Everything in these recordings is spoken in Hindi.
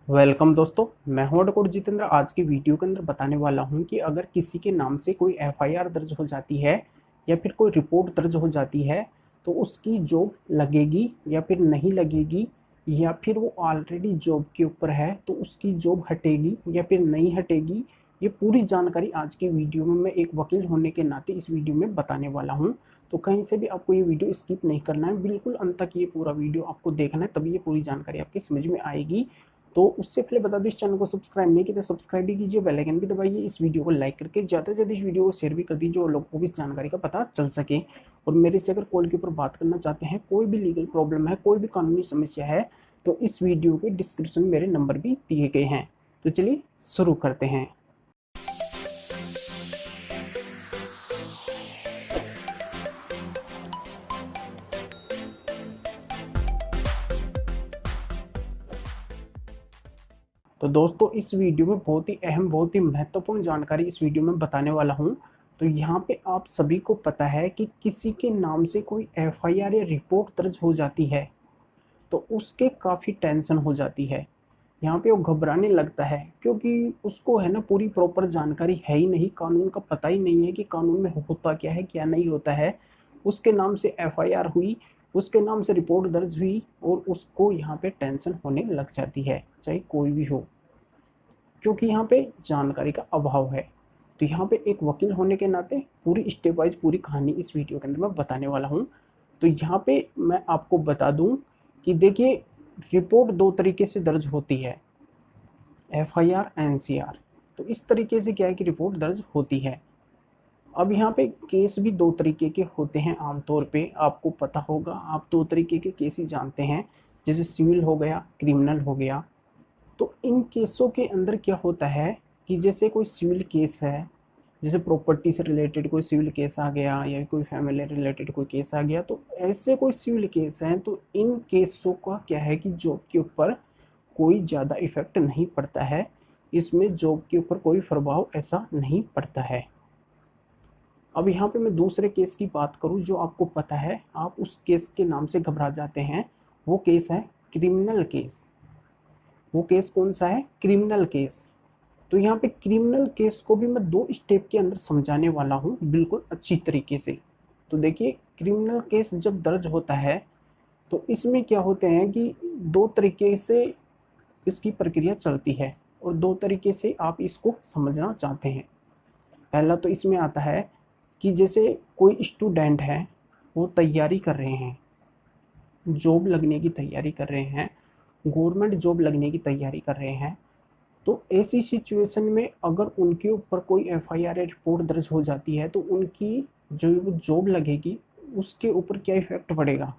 वेलकम दोस्तों, मैं हूं एडवोकेट जितेंद्र। आज की वीडियो के अंदर बताने वाला हूं कि अगर किसी के नाम से कोई एफआईआर दर्ज हो जाती है या फिर कोई रिपोर्ट दर्ज हो जाती है तो उसकी जॉब लगेगी या फिर नहीं लगेगी, या फिर वो ऑलरेडी जॉब के ऊपर है तो उसकी जॉब हटेगी या फिर नहीं हटेगी। ये पूरी जानकारी आज की वीडियो में मैं एक वकील होने के नाते इस वीडियो में बताने वाला हूँ। तो कहीं से भी आपको ये वीडियो स्किप नहीं करना है, बिल्कुल अंत तक ये पूरा वीडियो आपको देखना है, तभी ये पूरी जानकारी आपकी समझ में आएगी। तो उससे पहले बता दो, इस चैनल को सब्सक्राइब नहीं किया तो सब्सक्राइब भी कीजिए, बेल आइकन भी दबाइए, इस वीडियो को लाइक करके ज़्यादा से ज़्यादा इस वीडियो को शेयर भी कर दीजिए जो लोगों को भी इस जानकारी का पता चल सके। और मेरे से अगर कॉल के ऊपर बात करना चाहते हैं, कोई भी लीगल प्रॉब्लम है, कोई भी कानूनी समस्या है, तो इस वीडियो के डिस्क्रिप्शन में मेरे नंबर भी दिए गए हैं। तो चलिए शुरू करते हैं। तो दोस्तों, इस वीडियो में बहुत ही अहम, बहुत ही महत्वपूर्ण जानकारी इस वीडियो में बताने वाला हूं। तो यहाँ पे आप सभी को पता है कि किसी के नाम से कोई एफआईआर या रिपोर्ट दर्ज हो जाती है तो उसके काफ़ी टेंशन हो जाती है। यहाँ पे वो घबराने लगता है क्योंकि उसको है ना पूरी प्रॉपर जानकारी है ही नहीं, कानून का पता ही नहीं है कि कानून में होता क्या है क्या नहीं होता है। उसके नाम से एफआईआर हुई, उसके नाम से रिपोर्ट दर्ज हुई और उसको यहाँ पे टेंशन होने लग जाती है, चाहे कोई भी हो, क्योंकि यहाँ पे जानकारी का अभाव है। तो यहाँ पे एक वकील होने के नाते पूरी स्टेप वाइज पूरी कहानी इस वीडियो के अंदर मैं बताने वाला हूँ। तो यहाँ पे मैं आपको बता दूँ कि देखिए, रिपोर्ट दो तरीके से दर्ज होती है, एफआईआर, एनसीआर। तो इस तरीके से क्या है कि रिपोर्ट दर्ज होती है। अब यहाँ पे केस भी दो तरीके के होते हैं, आमतौर पे आपको पता होगा, आप दो तरीके के केस ही जानते हैं, जैसे सिविल हो गया, क्रिमिनल हो गया। तो इन केसों के अंदर क्या होता है कि जैसे कोई सिविल केस है, जैसे प्रॉपर्टी से रिलेटेड कोई सिविल केस आ गया या कोई फैमिली रिलेटेड कोई केस आ गया, तो ऐसे कोई सिविल केस हैं, तो इन केसों का क्या है कि जॉब के ऊपर कोई ज़्यादा इफेक्ट नहीं पड़ता है, इसमें जॉब के ऊपर कोई प्रभाव ऐसा नहीं पड़ता है। अब यहाँ पे मैं दूसरे केस की बात करूँ जो आपको पता है, आप उस केस के नाम से घबरा जाते हैं, वो केस है क्रिमिनल केस। वो केस कौन सा है? Criminal case. तो यहाँ पे क्रिमिनल केस को भी मैं दो स्टेप के अंदर समझाने वाला हूँ, बिल्कुल अच्छी तरीके से। तो देखिए, क्रिमिनल केस जब दर्ज होता है तो इसमें क्या होते हैं कि दो तरीके से इसकी प्रक्रिया चलती है और दो तरीके से आप इसको समझना चाहते हैं। पहला तो इसमें आता है कि जैसे कोई स्टूडेंट है, वो तैयारी कर रहे हैं, जॉब लगने की तैयारी कर रहे हैं, गवर्नमेंट जॉब लगने की तैयारी कर रहे हैं। तो ऐसी सिचुएशन में अगर उनके ऊपर कोई एफआईआर या रिपोर्ट दर्ज हो जाती है तो उनकी जो जॉब लगेगी उसके ऊपर क्या इफेक्ट पड़ेगा,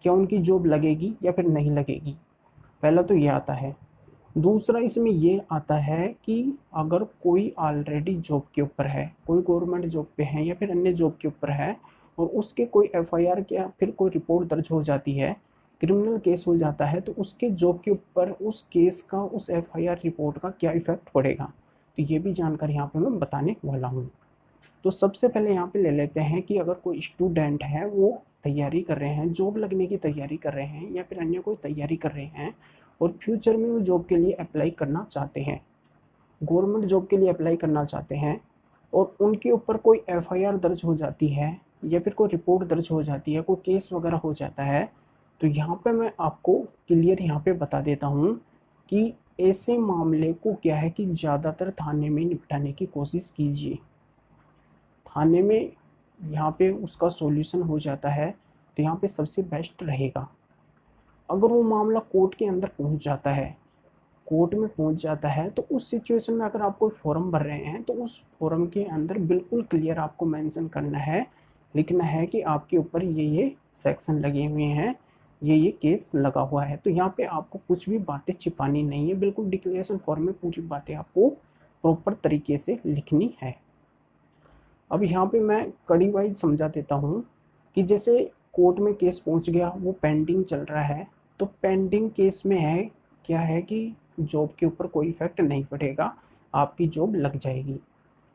क्या उनकी जॉब लगेगी या फिर नहीं लगेगी। पहला तो ये आता है। दूसरा इसमें ये आता है कि अगर कोई ऑलरेडी जॉब के ऊपर है, कोई गवर्नमेंट जॉब पे है या फिर अन्य जॉब के ऊपर है, और उसके कोई एफआईआर या फिर कोई रिपोर्ट दर्ज हो जाती है, क्रिमिनल केस हो जाता है, तो उसके जॉब के ऊपर उस केस का, उस एफआईआर रिपोर्ट का क्या इफेक्ट पड़ेगा। तो ये भी जानकारी यहाँ पे मैं बताने वाला हूँ। तो सबसे पहले यहाँ पे ले लेते हैं कि अगर कोई स्टूडेंट है, वो तैयारी कर रहे हैं, जॉब लगने की तैयारी कर रहे हैं या फिर अन्य कोई तैयारी कर रहे हैं, और फ्यूचर में वो जॉब के लिए अप्लाई करना चाहते हैं, गवर्नमेंट जॉब के लिए अप्लाई करना चाहते हैं, और उनके ऊपर कोई एफआईआर दर्ज हो जाती है या फिर कोई रिपोर्ट दर्ज हो जाती है, कोई केस वगैरह हो जाता है। तो यहाँ पे मैं आपको क्लियर यहाँ पे बता देता हूँ कि ऐसे मामले को क्या है कि ज़्यादातर थाने में निपटाने की कोशिश कीजिए। थाने में यहाँ पे उसका सॉल्यूशन हो जाता है, तो यहाँ पे सबसे बेस्ट रहेगा। अगर वो मामला कोर्ट के अंदर पहुँच जाता है, कोर्ट में पहुंच जाता है, तो उस सिचुएशन में अगर आप कोई फॉर्म भर रहे हैं तो उस फॉर्म के अंदर बिल्कुल क्लियर आपको मेंशन करना है, लिखना है कि आपके ऊपर ये सेक्शन लगे हुए हैं, ये केस लगा हुआ है। तो यहाँ पे आपको कुछ भी बातें छिपानी नहीं है, बिल्कुल डिक्लेरेशन फॉर्म में पूरी बातें आपको प्रॉपर तरीके से लिखनी है। अब यहाँ पे मैं कड़ी वाइज समझा देता हूँ कि जैसे कोर्ट में केस पहुँच गया, वो पेंडिंग चल रहा है, तो पेंडिंग केस में है क्या है कि जॉब के ऊपर कोई इफेक्ट नहीं पड़ेगा, आपकी जॉब लग जाएगी।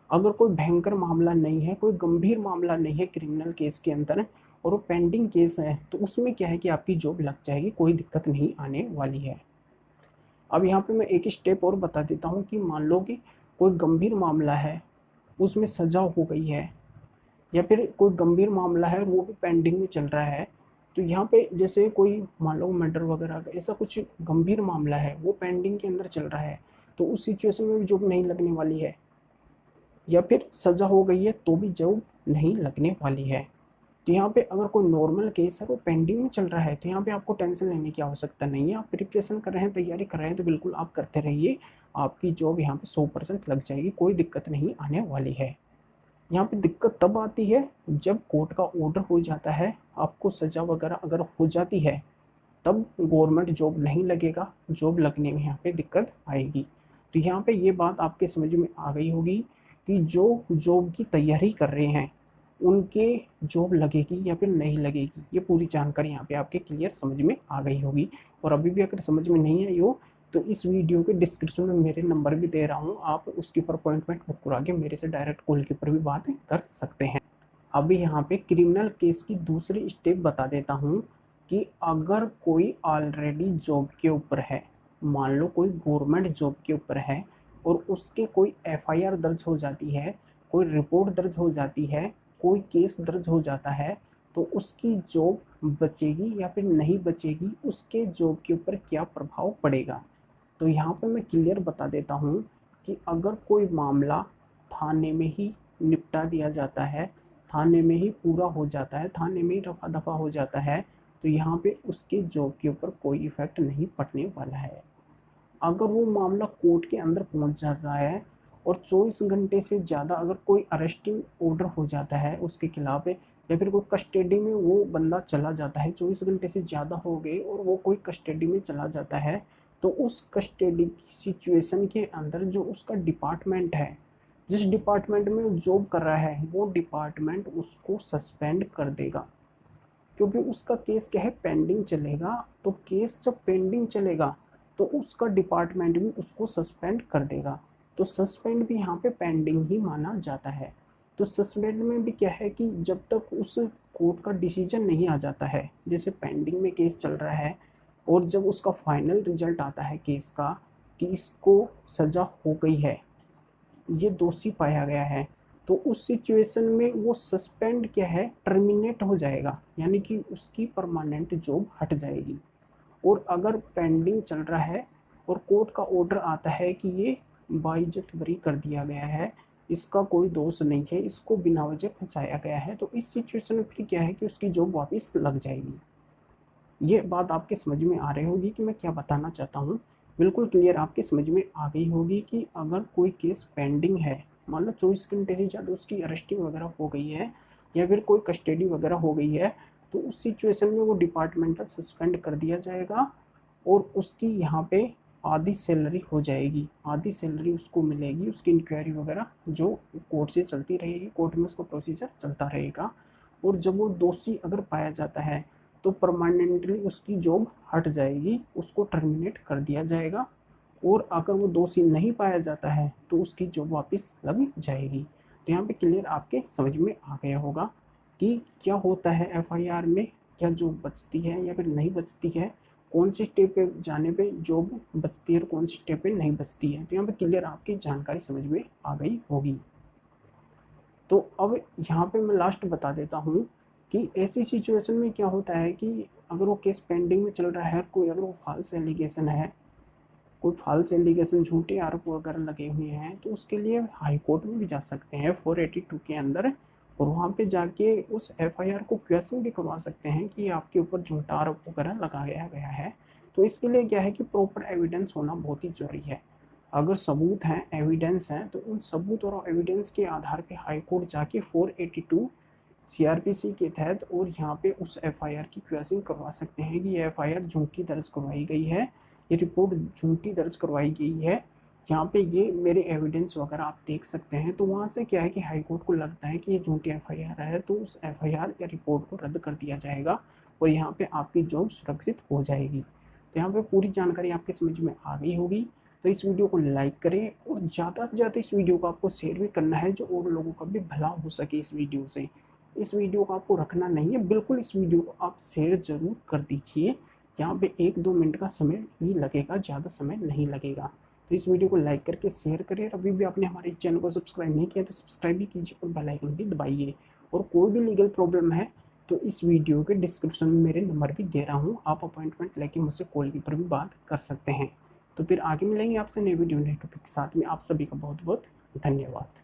अगर कोई भयंकर मामला नहीं है, कोई गंभीर मामला नहीं है क्रिमिनल केस के अंदर, और वो पेंडिंग केस है, तो उसमें क्या है कि आपकी जॉब लग जाएगी, कोई दिक्कत नहीं आने वाली है। अब यहाँ पे मैं एक स्टेप और बता देता हूँ कि मान लो कि कोई गंभीर मामला है, उसमें सजा हो गई है, या फिर कोई गंभीर मामला है और वो भी पेंडिंग में चल रहा है। तो यहाँ पे जैसे कोई मान लो मर्डर वगैरह का ऐसा कुछ गंभीर मामला है, वो पेंडिंग के अंदर चल रहा है, तो उस सिचुएशन में भी जॉब नहीं लगने वाली है। या फिर सजा हो गई है तो भी जॉब नहीं लगने वाली है। तो यहाँ पे अगर कोई नॉर्मल केस है, वो पेंडिंग में चल रहा है, तो यहाँ पे आपको टेंशन लेने की आवश्यकता नहीं है। आप प्रिपरेशन कर रहे हैं, तैयारी कर रहे हैं, तो बिल्कुल आप करते रहिए। आपकी जॉब यहाँ पे 100% लग जाएगी, कोई दिक्कत नहीं आने वाली है। यहाँ पे दिक्कत तब आती है जब कोर्ट का ऑर्डर हो जाता है, आपको सजा वगैरह अगर हो जाती है, तब गवर्नमेंट जॉब नहीं लगेगा, जॉब लगने में यहाँ पे दिक्कत आएगी। तो यहाँ पे ये बात आपके समझ में आ गई होगी कि जो जॉब की तैयारी कर रहे हैं उनके जॉब लगेगी या फिर नहीं लगेगी, ये पूरी जानकारी यहाँ पे आपके क्लियर समझ में आ गई होगी। और अभी भी अगर समझ में नहीं आई हो तो इस वीडियो के डिस्क्रिप्शन में मेरे नंबर भी दे रहा हूँ, आप उसके ऊपर अपॉइंटमेंट बुक करा के मेरे से डायरेक्ट कॉल के ऊपर भी बात कर सकते हैं। अभी यहाँ पे क्रिमिनल केस की दूसरी स्टेप बता देता हूँ कि अगर कोई ऑलरेडी जॉब के ऊपर है, मान लो कोई गवर्नमेंट जॉब के ऊपर है और उसके कोई एफआईआर दर्ज हो जाती है, कोई रिपोर्ट दर्ज हो जाती है, कोई केस दर्ज हो जाता है, तो उसकी जॉब बचेगी या फिर नहीं बचेगी, उसके जॉब के ऊपर क्या प्रभाव पड़ेगा। तो यहाँ पे मैं क्लियर बता देता हूँ कि अगर कोई मामला थाने में ही निपटा दिया जाता है, थाने में ही पूरा हो जाता है, थाने में ही रफा दफा हो जाता है, तो यहाँ पे उसके जॉब के ऊपर कोई इफेक्ट नहीं पड़ने वाला है। अगर वो मामला कोर्ट के अंदर पहुंच जाता है और 24 घंटे से ज़्यादा अगर कोई अरेस्टिंग ऑर्डर हो जाता है उसके खिलाफ, या फिर कोई कस्टडी में वो बंदा चला जाता है, 24 घंटे से ज़्यादा हो गए और वो कोई कस्टडी में चला जाता है, तो उस कस्टडी की सिचुएशन के अंदर जो उसका डिपार्टमेंट है, जिस डिपार्टमेंट में वो जॉब कर रहा है, वो डिपार्टमेंट उसको सस्पेंड कर देगा। क्योंकि उसका केस क्या है, पेंडिंग चलेगा। तो केस जब पेंडिंग चलेगा तो उसका डिपार्टमेंट भी उसको सस्पेंड कर देगा। तो सस्पेंड भी यहाँ पे पेंडिंग ही माना जाता है। तो सस्पेंड में भी क्या है कि जब तक उस कोर्ट का डिसीजन नहीं आ जाता है, जैसे पेंडिंग में केस चल रहा है और जब उसका फाइनल रिजल्ट आता है केस का कि इसको सज़ा हो गई है, ये दोषी पाया गया है, तो उस सिचुएशन में वो सस्पेंड क्या है, टर्मिनेट हो जाएगा, यानी कि उसकी परमानेंट जॉब हट जाएगी। और अगर पेंडिंग चल रहा है और कोर्ट का ऑर्डर आता है कि ये बाइज्जत बरी कर दिया गया है, इसका कोई दोष नहीं है, इसको बिना वजह फंसाया गया है, तो इस सिचुएशन में फिर क्या है कि उसकी जॉब वापस लग जाएगी। ये बात आपके समझ में आ रही होगी कि मैं क्या बताना चाहता हूँ, बिल्कुल क्लियर आपके समझ में आ गई होगी कि अगर कोई केस पेंडिंग है, मान लो 24 घंटे से ज़्यादा उसकी अरेस्टिंग वगैरह हो गई है या फिर कोई कस्टडी वगैरह हो गई है, तो उस सिचुएशन में वो डिपार्टमेंटल सस्पेंड कर दिया जाएगा और उसकी यहाँ पे आधी सैलरी हो जाएगी, आधी सैलरी उसको मिलेगी। उसकी इंक्वायरी वगैरह जो कोर्ट से चलती रहेगी, कोर्ट में उसका प्रोसीजर चलता रहेगा। और जब वो दोषी अगर पाया जाता है तो परमानेंटली उसकी जॉब हट जाएगी, उसको टर्मिनेट कर दिया जाएगा। और अगर वो दोषी नहीं पाया जाता है तो उसकी जॉब वापस लग जाएगी। तो यहाँ पे क्लियर आपके समझ में आ गया होगा कि क्या होता है एफआईआर में, क्या जॉब बचती है या फिर नहीं बचती है, कौन सी स्टेप पे जाने पे जॉब बचती है और कौन सी स्टेप पे नहीं बचती है। तो यहाँ पे क्लियर आपकी जानकारी समझ में आ गई होगी। तो अब यहाँ पे मैं लास्ट बता देता हूँ कि ऐसी सिचुएशन में क्या होता है कि अगर वो केस पेंडिंग में चल रहा है, कोई अगर वो फॉल्स एलिगेशन है, कोई फॉल्स एलिगेशन, झूठे आरोप वगैरह लगे हुए हैं, तो उसके लिए हाई कोर्ट में भी जा सकते हैं 482 के अंदर, और वहाँ पे जाके उस एफआईआर को क्वेश्चन भी करवा सकते हैं कि आपके ऊपर झूठा आरोप वगैरह लगाया गया है। तो इसके लिए क्या है कि प्रॉपर एविडेंस होना बहुत ही जरूरी है। अगर सबूत हैं, एविडेंस हैं, तो उन सबूत और एविडेंस के आधार पे हाई कोर्ट जाके 482 सीआरपीसी के तहत और यहाँ पे उस एफआईआर की क्वेश्चन करवा सकते हैं कि ये एफआईआर झूठी दर्ज करवाई गई है, ये रिपोर्ट झूठी दर्ज करवाई गई है, यहाँ पे ये मेरे एविडेंस वगैरह आप देख सकते हैं। तो वहाँ से क्या है कि हाई कोर्ट को लगता है कि ये झूठी एफआईआर है, तो उस एफआईआर या रिपोर्ट को रद्द कर दिया जाएगा और यहाँ पे आपकी जॉब सुरक्षित हो जाएगी। तो यहाँ पे पूरी जानकारी आपके समझ में आ गई होगी। तो इस वीडियो को लाइक करें और ज़्यादा से ज़्यादा इस वीडियो को आपको शेयर भी करना है, जो और लोगों का भी भला हो सके इस वीडियो से। इस वीडियो को आपको रखना नहीं है, बिल्कुल इस वीडियो को आप शेयर ज़रूर कर दीजिए, यहाँ पे 1-2 मिनट का समय ही लगेगा, ज़्यादा समय नहीं लगेगा। तो इस वीडियो को लाइक करके शेयर करिए। अभी भी आपने हमारे इस चैनल को सब्सक्राइब नहीं किया तो सब्सक्राइब भी कीजिए और बेल आइकन भी दबाइए। और कोई भी लीगल प्रॉब्लम है तो इस वीडियो के डिस्क्रिप्शन में मेरे नंबर भी दे रहा हूँ, आप अपॉइंटमेंट लेके मुझसे कॉल पर भी बात कर सकते हैं। तो फिर आगे मिलेंगे आपसे नई वीडियो नए टॉपिक के साथ में। आप सभी का बहुत बहुत धन्यवाद।